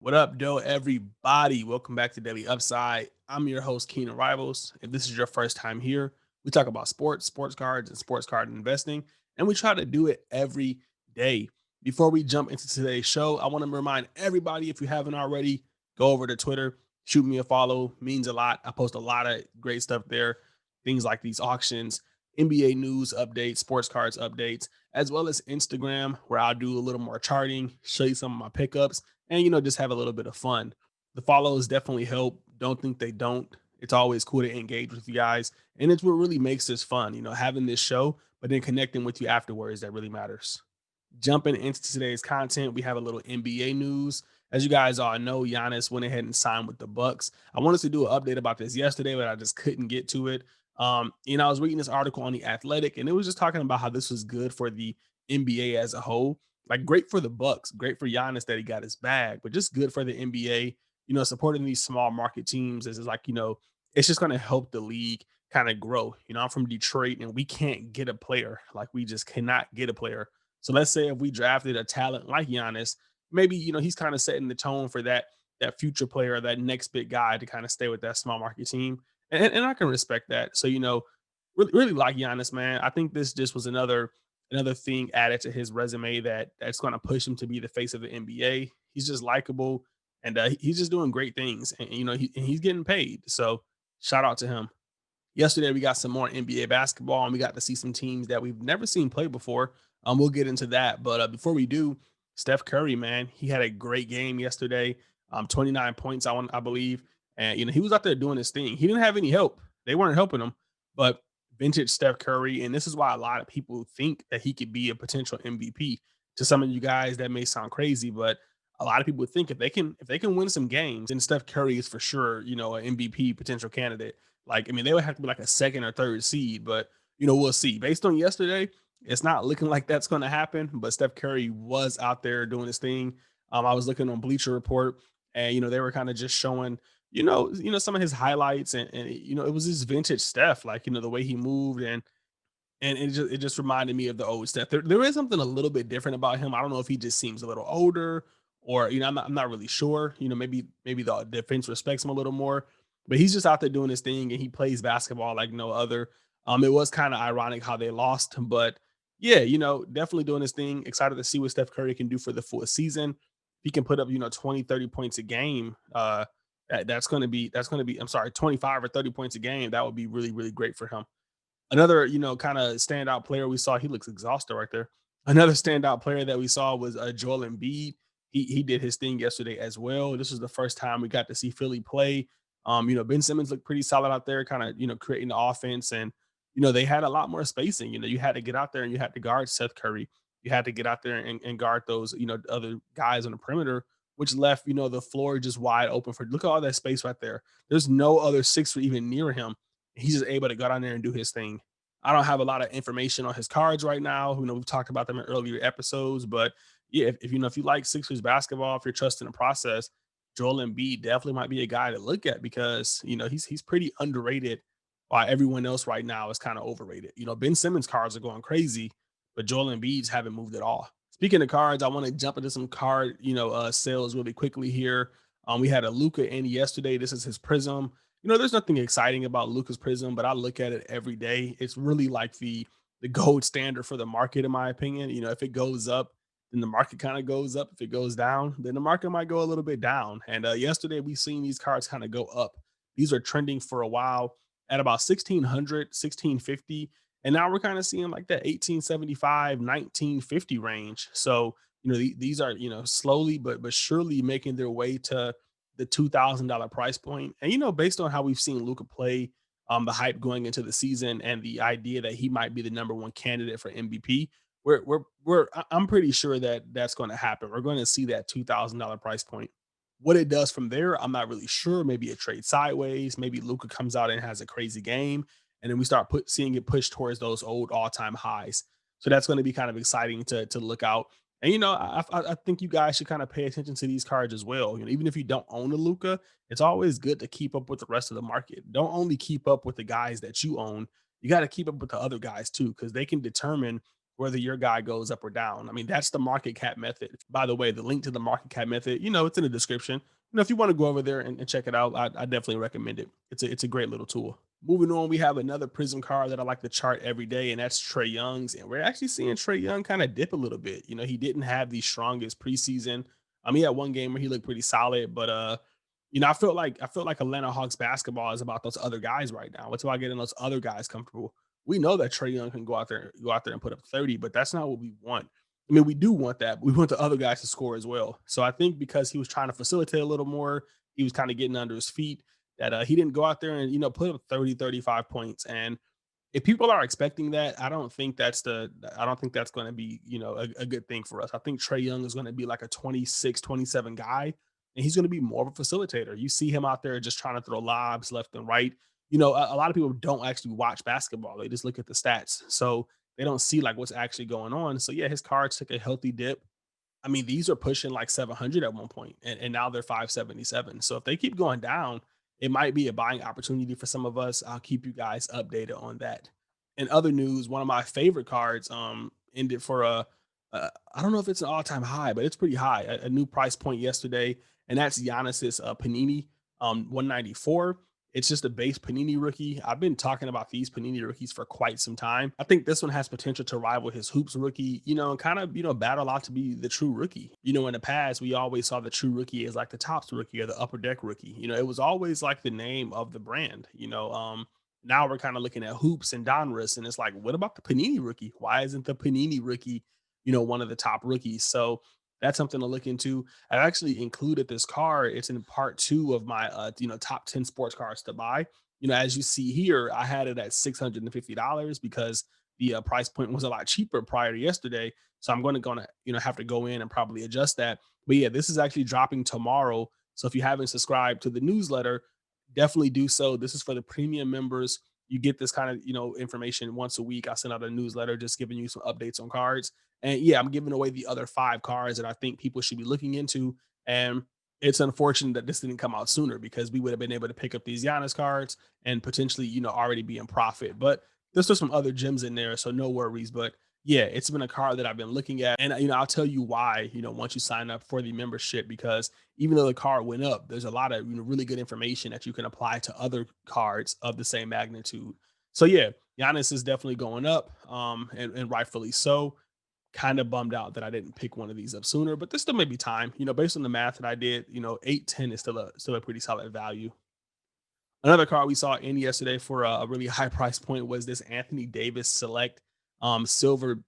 What up, Doe, everybody? Welcome back to Daily Upside. I'm your host, Keenan Rivals. If this is your first time here, we talk about sports, sports cards, and sports card investing, and we try to do it every day. Before we jump into today's show, I want to remind everybody, if you haven't already, go over to Twitter, shoot me a follow, means a lot. I post a lot of great stuff there, things like these auctions, NBA news updates, sports cards updates, as well as Instagram, where I'll do a little more charting, show you some of my pickups and just have a little bit of fun. The follows definitely help. Don't think they don't. It's always cool to engage with you guys, and it's what really makes this fun. Having this show, but then connecting with you afterwards that really matters. Jumping into today's content, we have a little NBA news. As you guys all know, Giannis went ahead and signed with the Bucks. I wanted to do an update about this yesterday, but I just couldn't get to it. I was reading this article on the Athletic, and it was just talking about how this was good for the NBA as a whole. Like great for the Bucks, great for Giannis that he got his bag, but just good for the NBA. Supporting these small market teams is like it's just going to help the league kind of grow. I'm from Detroit, and we can't get a player, like we just cannot get a player. So let's say if we drafted a talent like Giannis, maybe he's kind of setting the tone for that future player, that next big guy to kind of stay with that small market team, and I can respect that. So really like Giannis, man. I think this just was another thing added to his resume that's going to push him to be the face of the NBA. He's just likable, and he's just doing great things, and he's getting paid. So shout out to him. Yesterday we got some more NBA basketball, and we got to see some teams that we've never seen play before. We'll get into that, but before we do, Steph Curry, man, he had a great game yesterday. 29 points, I believe, and he was out there doing his thing. He didn't have any help; they weren't helping him. But vintage Steph Curry, and this is why a lot of people think that he could be a potential MVP. To some of you guys, that may sound crazy, but a lot of people think if they can win some games, then Steph Curry is for sure, an MVP potential candidate. Like, I mean, they would have to be like a second or third seed, but we'll see. Based on yesterday, it's not looking like that's going to happen. But Steph Curry was out there doing his thing. I was looking on Bleacher Report, and they were kind of just showing, some of his highlights, and it was his vintage Steph, like the way he moved, and it just reminded me of the old Steph. There is something a little bit different about him. I don't know if he just seems a little older, or I'm not really sure. Maybe the defense respects him a little more, but he's just out there doing his thing, and he plays basketball like no other. It was kind of ironic how they lost, but yeah, definitely doing his thing. Excited to see what Steph Curry can do for the full season. If he can put up 20, 30 points a game, that's going to be I'm sorry, 25 or 30 points a game. That would be really, really great for him. Another, kind of standout player we saw, he looks exhausted right there. Another standout player that we saw was Joel Embiid. He did his thing yesterday as well. This was the first time we got to see Philly play. Ben Simmons looked pretty solid out there, kind of, creating the offense. And, they had a lot more spacing. You had to get out there and you had to guard Seth Curry. You had to get out there and guard those, other guys on the perimeter, which left, the floor just wide open for look at all that space right there. There's no other sixer even near him. He's just able to go down there and do his thing. I don't have a lot of information on his cards right now. We've talked about them in earlier episodes, but yeah, if you like Sixers basketball, if you're trusting the process, Joel Embiid definitely might be a guy to look at because he's pretty underrated while everyone else right now is kind of overrated. Ben Simmons cards are going crazy, but Joel Embiid's haven't moved at all. Speaking of cards, I want to jump into some card sales really quickly here. We had a Luca in yesterday. This is his Prism. There's nothing exciting about Luca's Prism, but I look at it every day. It's really like the gold standard for the market, in my opinion. If it goes up, then the market kind of goes up. If it goes down, then the market might go a little bit down. And yesterday we seen these cards kind of go up. These are trending for a while at about 1600, 1650. And now we're kind of seeing like that 1875, 1950 range. So, these are, slowly but surely making their way to the $2,000 price point. And based on how we've seen Luca play, the hype going into the season, and the idea that he might be the number one candidate for MVP, I'm pretty sure that that's going to happen. We're going to see that $2,000 price point. What it does from there, I'm not really sure. Maybe it trades sideways. Maybe Luca comes out and has a crazy game, and then we start seeing it push towards those old all time highs. So that's going to be kind of exciting to look out. And I think you guys should kind of pay attention to these cards as well. Even if you don't own a Luca, it's always good to keep up with the rest of the market. Don't only keep up with the guys that you own. You got to keep up with the other guys too, because they can determine whether your guy goes up or down. I mean, that's the market cap method. By the way, the link to the market cap method, it's in the description. If you want to go over there and check it out, I definitely recommend it. It's a great little tool. Moving on, we have another Prism card that I like to chart every day, and that's Trey Young's. And we're actually seeing Trey Young kind of dip a little bit. He didn't have the strongest preseason. He had one game where he looked pretty solid, but I feel like Atlanta Hawks basketball is about those other guys right now. It's about getting those other guys comfortable. We know that Trey Young can go out there and put up 30, but that's not what we want. I mean, we do want that. But we want the other guys to score as well. So I think because he was trying to facilitate a little more, he was kind of getting under his feet that he didn't go out there and put up 30, 35 points. And if people are expecting that, I don't think that's going to be, a good thing for us. I think Trey Young is going to be like a 26, 27 guy, and he's going to be more of a facilitator. You see him out there just trying to throw lobs left and right. A lot of people don't actually watch basketball. They just look at the stats. So they don't see like what's actually going on. So yeah, his cards took a healthy dip. I mean, these are pushing like 700 at one point, and now they're 577. So if they keep going down, it might be a buying opportunity for some of us. I'll keep you guys updated on that. In other news, one of my favorite cards ended for I don't know if it's an all-time high, but it's pretty high, a new price point yesterday, and that's Giannis's Panini 194. It's just a base Panini rookie. I've been talking about these Panini rookies for quite some time. I think this one has potential to rival his Hoops rookie, and kind of, battle out to be the true rookie. In the past, we always saw the true rookie as like the Tops rookie or the Upper Deck rookie. It was always like the name of the brand. Now we're kind of looking at Hoops and Donruss, and it's like, what about the Panini rookie? Why isn't the Panini rookie, one of the top rookies? So that's something to look into. I've actually included this card. It's in part two of my top 10 sports cards to buy. As you see here, I had it at $650 because the price point was a lot cheaper prior to yesterday. So I'm going to have to go in and probably adjust that. But yeah, this is actually dropping tomorrow. So if you haven't subscribed to the newsletter, definitely do so. This is for the premium members. You get this kind of information once a week. I send out a newsletter just giving you some updates on cards. And yeah, I'm giving away the other 5 cards that I think people should be looking into. And it's unfortunate that this didn't come out sooner because we would have been able to pick up these Giannis cards and potentially, already be in profit. But there's still some other gems in there, so no worries. But yeah, it's been a card that I've been looking at. And I'll tell you why, once you sign up for the membership, because even though the card went up, there's a lot of really good information that you can apply to other cards of the same magnitude. So yeah, Giannis is definitely going up, and rightfully so. Kind of bummed out that I didn't pick one of these up sooner, but this still may be time. Based on the math that I did, 810 is still a pretty solid value. Another card we saw in yesterday for a really high price point was this Anthony Davis Select silver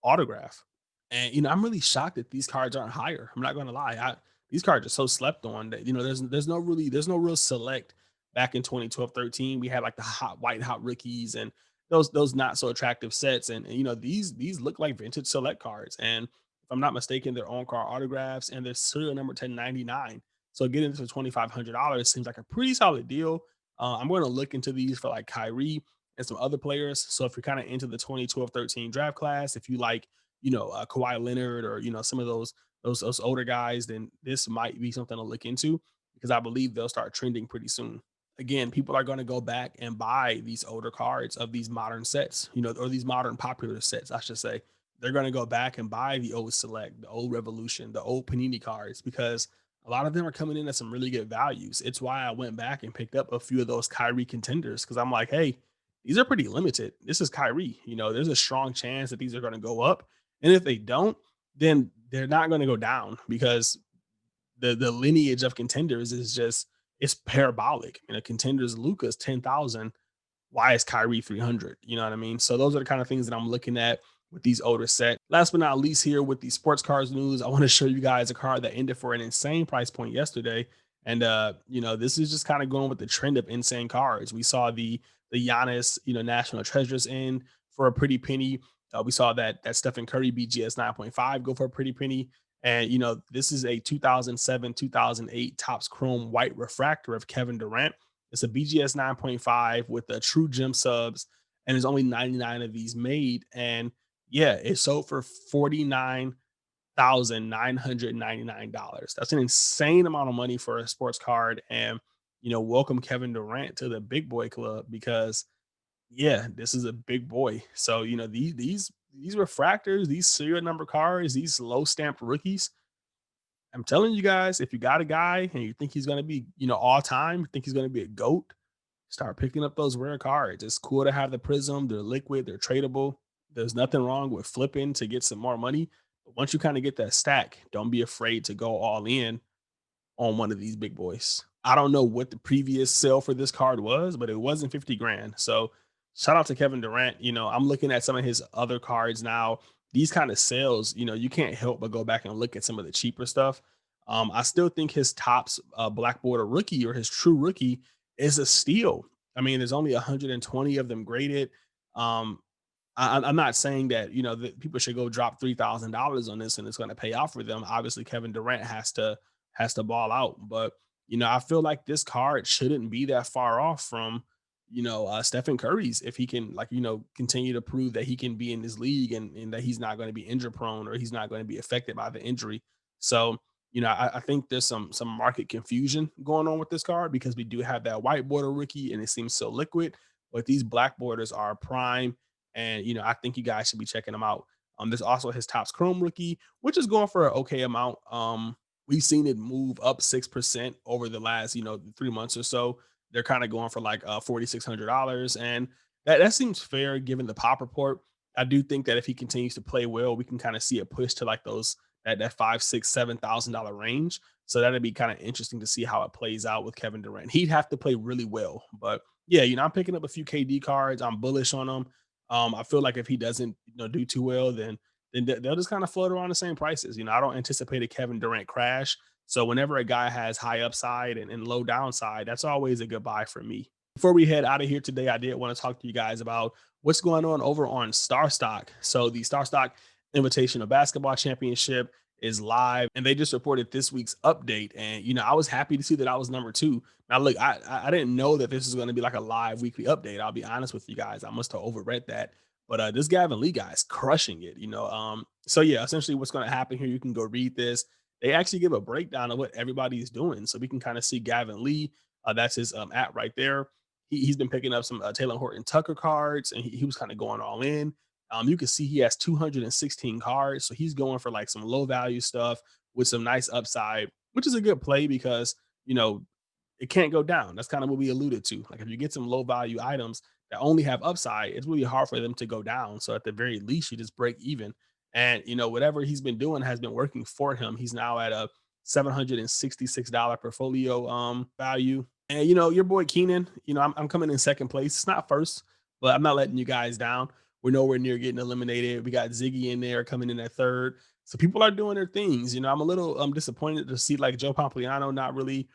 autograph. And I'm really shocked that these cards aren't higher. I'm not going to lie. These cards are so slept on that there's no real select back in 2012, 13. We had like the hot rookies and those not so attractive sets. And these look like vintage select cards. And if I'm not mistaken, they're on card autographs and they're serial number 1099. So getting to $2,500 seems like a pretty solid deal. I'm going to look into these for like Kyrie and some other players. So if you're kind of into the 2012, 13 draft class, if you like, Kawhi Leonard or, some of those older guys, then this might be something to look into because I believe they'll start trending pretty soon. Again, people are going to go back and buy these older cards of these modern sets, or these modern popular sets, I should say. They're going to go back and buy the old Select, the old Revolution, the old Panini cards because a lot of them are coming in at some really good values. It's why I went back and picked up a few of those Kyrie contenders because I'm like, hey, these are pretty limited. This is Kyrie. There's a strong chance that these are going to go up. And if they don't, then they're not going to go down because the lineage of contenders is just it's parabolic. Contenders Luca's 10,000. Why is Kyrie 300? You know what I mean? So those are the kind of things that I'm looking at with these older sets. Last but not least, here with the sports cards news, I want to show you guys a card that ended for an insane price point yesterday. And this is just kind of going with the trend of insane cards. We saw the Giannis, National Treasures in for a pretty penny. We saw that Stephen Curry BGS 9.5 go for a pretty penny. And this is a 2007, 2008 Topps Chrome White Refractor of Kevin Durant. It's a BGS 9.5 with the true gem subs, and there's only 99 of these made. And yeah, it sold for $49,999. That's an insane amount of money for a sports card. And welcome Kevin Durant to the big boy club because yeah, this is a big boy. So these these refractors, these serial number cards, these low stamped rookies. I'm telling you guys, if you got a guy and you think he's going to be, all time, think he's going to be a goat, start picking up those rare cards. It's cool to have the Prism. They're liquid. They're tradable. There's nothing wrong with flipping to get some more money. But once you kind of get that stack, don't be afraid to go all in on one of these big boys. I don't know what the previous sale for this card was, but it wasn't 50 grand. So shout out to Kevin Durant. I'm looking at some of his other cards now. These kind of sales, you can't help but go back and look at some of the cheaper stuff. I still think his tops black border rookie or his true rookie is a steal. I mean, there's only 120 of them graded. Um, I'm not saying that that people should go drop $3,000 on this and it's going to pay out for them. Obviously, Kevin Durant has to ball out, but I feel like this card shouldn't be that far off from Stephen Curry's if he can continue to prove that he can be in this league and that he's not going to be injury prone or he's not going to be affected by the injury. So I think there's some market confusion going on with this card because we do have that white border rookie and it seems so liquid, but these black borders are prime and I think you guys should be checking them out. There's also his Topps Chrome rookie, which is going for an okay amount. We've seen it move up 6% over the last 3 months or so. They're kind of going for like $4,600, and that seems fair given the pop report. I do think that if he continues to play well, we can kind of see a push to like those that five, six, $7,000 range. So that'd be kind of interesting to see how it plays out with Kevin Durant. He'd have to play really well, but yeah, I'm picking up a few KD cards. I'm bullish on him. I feel like if he doesn't, do too well, then they'll just kind of float around the same prices. I don't anticipate a Kevin Durant crash. So whenever a guy has high upside and low downside, that's always a good buy for me. Before we head out of here today, I did want to talk to you guys about what's going on over on StarStock. So the StarStock Invitational Basketball Championship is live, and they just reported this week's update. And I was happy to see that I was number two. Now, look, I didn't know that this was going to be like a live weekly update. I'll be honest with you guys, I must have overread that. But this Gavin Lee guy is crushing it. So yeah, essentially, what's going to happen here? You can go read this. They actually give a breakdown of what everybody is doing, so we can kind of see Gavin Lee. That's his at right there. He's been picking up some Taylor Horton Tucker cards, and he was kind of going all in. You can see he has 216 cards, so he's going for like some low value stuff with some nice upside, which is a good play because you know it can't go down. That's kind of what we alluded to. Like if you get some low value items that only have upside, it's really hard for them to go down. So at the very least, you just break even. And whatever he's been doing has been working for him. He's now at a $766 portfolio value. And your boy Keenan, I'm coming in second place. It's not first, but I'm not letting you guys down. We're nowhere near getting eliminated. We got Ziggy in there coming in at third. So people are doing their things. I'm a little disappointed to see like Joe Pompliano not really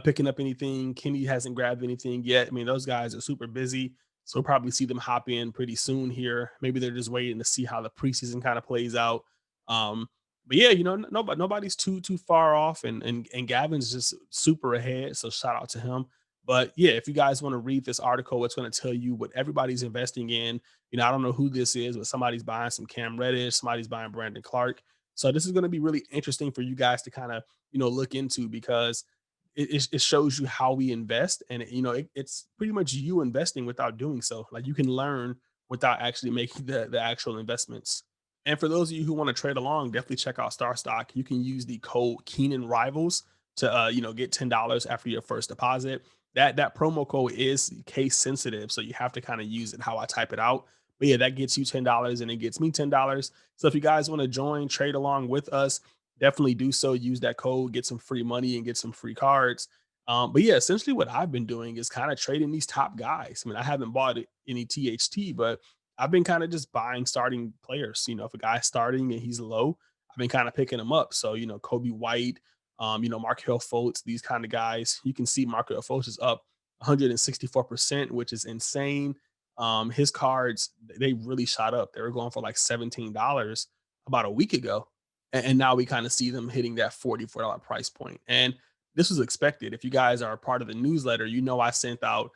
picking up anything. Kenny hasn't grabbed anything yet. I mean, those guys are super busy. So we'll probably see them hop in pretty soon here. Maybe they're just waiting to see how the preseason kind of plays out. Um, but yeah, nobody's too far off, and Gavin's just super ahead. So shout out to him. But yeah, if you guys want to read this article, it's going to tell you what everybody's investing in. I don't know who this is, but somebody's buying some Cam Reddish, somebody's buying Brandon Clark. So this is going to be really interesting for you guys to kind of look into because it shows you how we invest, and it's pretty much you investing without doing so. Like you can learn without actually making the actual investments. And for those of you who want to trade along, definitely check out StarStock. You can use the code Keenan Rivals to get $10 after your first deposit. That promo code is case sensitive, so you have to kind of use it how I type it out. But yeah, that gets you $10 and it gets me $10. So if you guys want to join, trade along with us, definitely do so. Use that code, get some free money and get some free cards. But yeah, essentially what I've been doing is kind of trading these top guys. I mean, I haven't bought any THT, but I've been kind of just buying starting players. If a guy's starting and he's low, I've been kind of picking him up. So, Kobe White, Markel Fultz, these kind of guys. You can see Markel Fultz is up 164%, which is insane. His cards, they really shot up. They were going for like $17 about a week ago. And now we kind of see them hitting that $44 price point. And this was expected. If you guys are a part of the newsletter, I sent out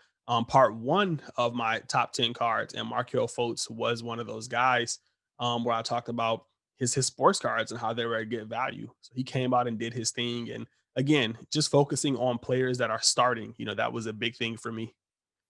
part one of my top 10 cards, and Markel Fultz was one of those guys where I talked about his sports cards and how they were at good value. So he came out and did his thing. And again, just focusing on players that are starting, that was a big thing for me.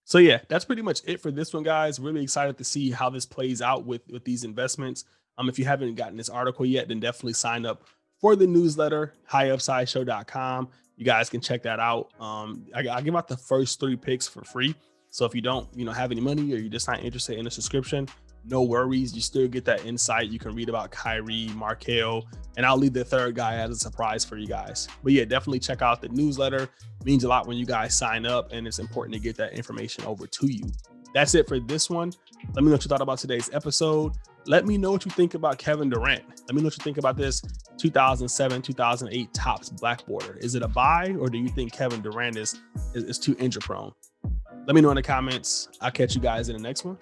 So yeah, that's pretty much it for this one, guys. Really excited to see how this plays out with these investments. If you haven't gotten this article yet, then definitely sign up for the newsletter, highupsideshow.com. You guys can check that out. I give out the first 3 picks for free. So if you don't, have any money, or you're just not interested in a subscription, no worries. You still get that insight. You can read about Kyrie, Markel, and I'll leave the third guy as a surprise for you guys. But yeah, definitely check out the newsletter. It means a lot when you guys sign up, and it's important to get that information over to you. That's it for this one. Let me know what you thought about today's episode. Let me know what you think about Kevin Durant. Let me know what you think about this 2007, 2008 Topps Black Border. Is it a buy, or do you think Kevin Durant is too injury prone? Let me know in the comments. I'll catch you guys in the next one.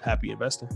Happy investing.